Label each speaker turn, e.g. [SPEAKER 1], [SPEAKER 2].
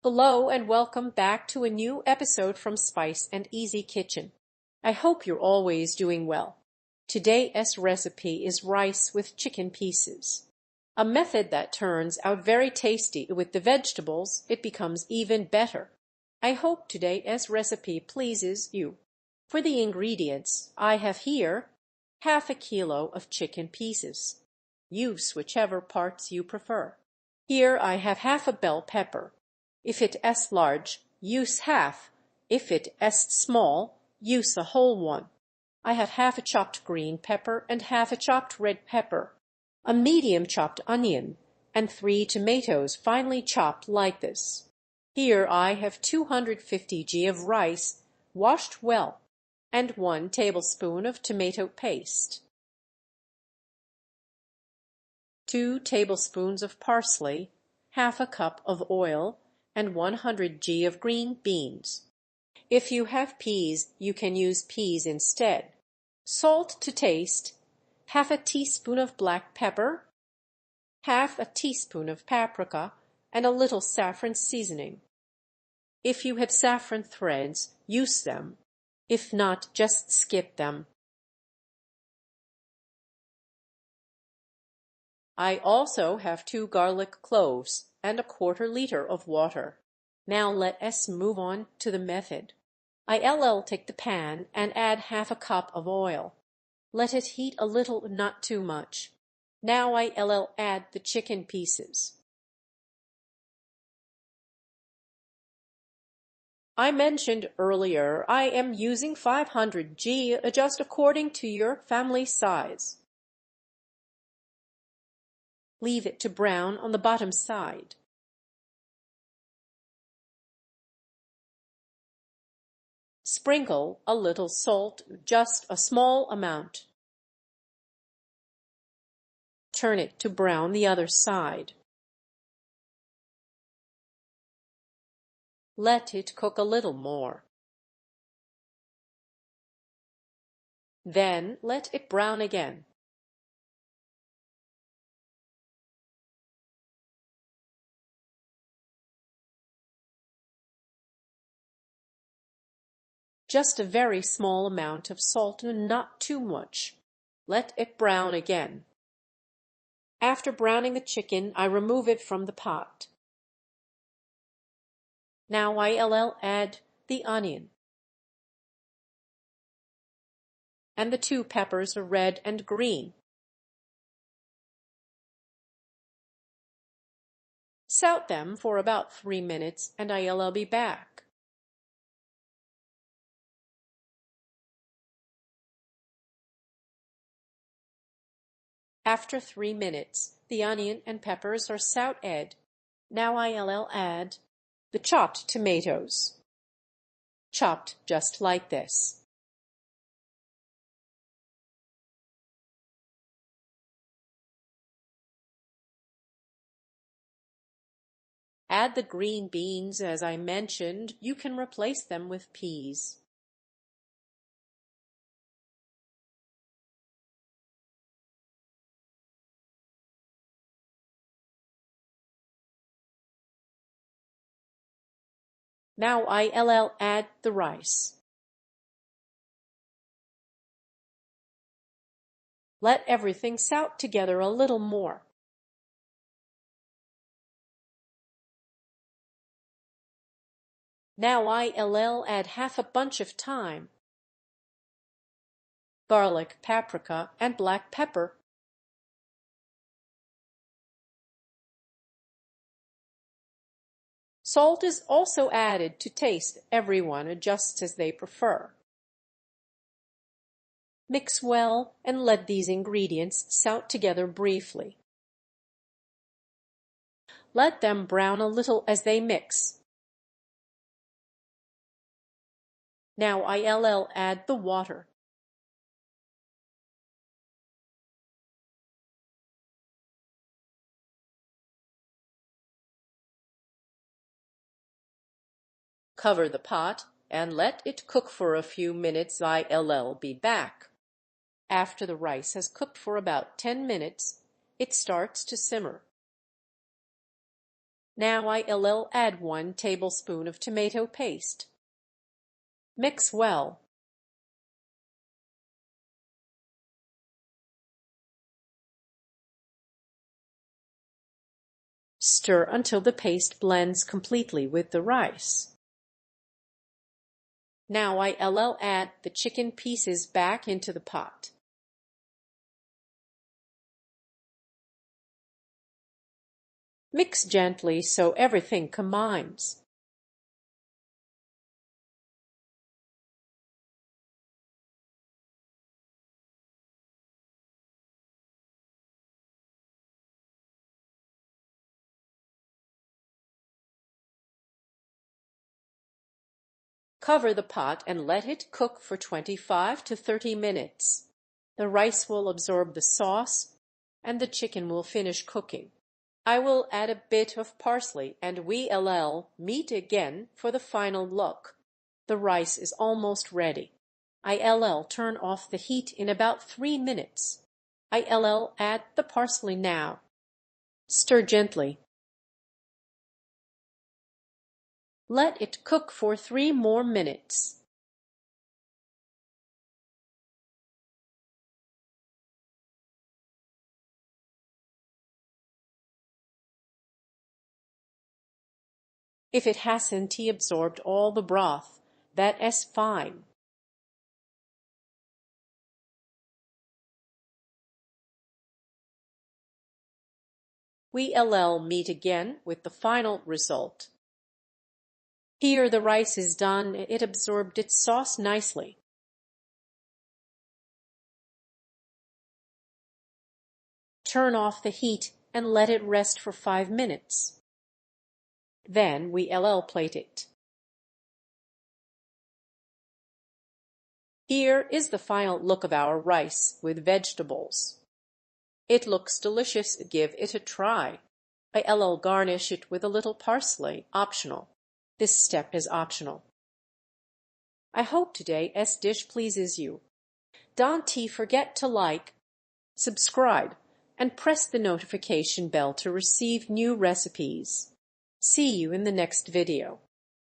[SPEAKER 1] Hello and welcome back to a new episode from Spice and Easy Kitchen. I hope you're always doing well. Today's recipe is rice with chicken pieces. A method that turns out very tasty with the vegetables. It becomes even better. I hope today's recipe pleases you. For the ingredients, I have here half a kilo of chicken pieces. Use whichever parts you prefer. Here I have half a bell pepper. If it is large, use half. If it is small, use a whole one. I have half a chopped green pepper and half a chopped red pepper, a medium chopped onion, and 3 tomatoes finely chopped like this. Here I have 250 g of rice, washed well, and 1 tablespoon of tomato paste. 2 tablespoons of parsley, half a cup of oil, and 100 g of green beans. If you have peas, you can use peas instead. Salt to taste, half a teaspoon of black pepper, half a teaspoon of paprika, and a little saffron seasoning. If you have saffron threads, use them. If not, just skip them. I also have 2 garlic cloves and 1/4 liter of water. Now let us move on to the method. I'll take the pan and add half a cup of oil. Let it heat a little, not too much. Now I'll add the chicken pieces. I mentioned earlier I am using 500 g just according to your family size. Leave it to brown on the bottom side. Sprinkle a little salt, just a small amount. Turn it to brown the other side. Let it cook a little more. Then let it brown again. Just a very small amount of salt, not too much. Let it brown again. After browning the chicken, I remove it from the pot. Now I'll add the onion. And the 2 peppers are red and green. Saute them for about 3 minutes and I'll be back. After 3 minutes, the onion and peppers are sautéed. Now I'll add the chopped tomatoes, chopped just like this. Add the green beans as I mentioned. You can replace them with peas. Now I'll add the rice. Let everything saute together a little more. Now I'll add half a bunch of thyme, garlic, paprika, and black pepper. Salt is also added to taste. Everyone adjusts as they prefer. Mix well and let these ingredients saute together briefly. Let them brown a little as they mix. Now I'll add the water. Cover the pot and let it cook for a few minutes. I'll be back. After the rice has cooked for about 10 minutes, it starts to simmer. Now I'll add 1 tablespoon of tomato paste. Mix well. Stir until the paste blends completely with the rice. Now I'll add the chicken pieces back into the pot. Mix gently so everything combines. Cover the pot and let it cook for 25 to 30 minutes. The rice will absorb the sauce and the chicken will finish cooking. I will add a bit of parsley and we'll meet again for the final look. The rice is almost ready. I'll turn off the heat in about 3 minutes. I'll add the parsley now. Stir gently. Let it cook for 3 more minutes. If it hasn't absorbed all the broth, that is fine. We'll meet again with the final result. Here the rice is done, it absorbed its sauce nicely. Turn off the heat and let it rest for 5 minutes. Then we'll plate it. Here is the final look of our rice with vegetables. It looks delicious, give it a try. I'll garnish it with a little parsley, optional. This step is optional. I hope today's dish pleases you. Don't forget to like, subscribe, and press the notification bell to receive new recipes. See you in the next video.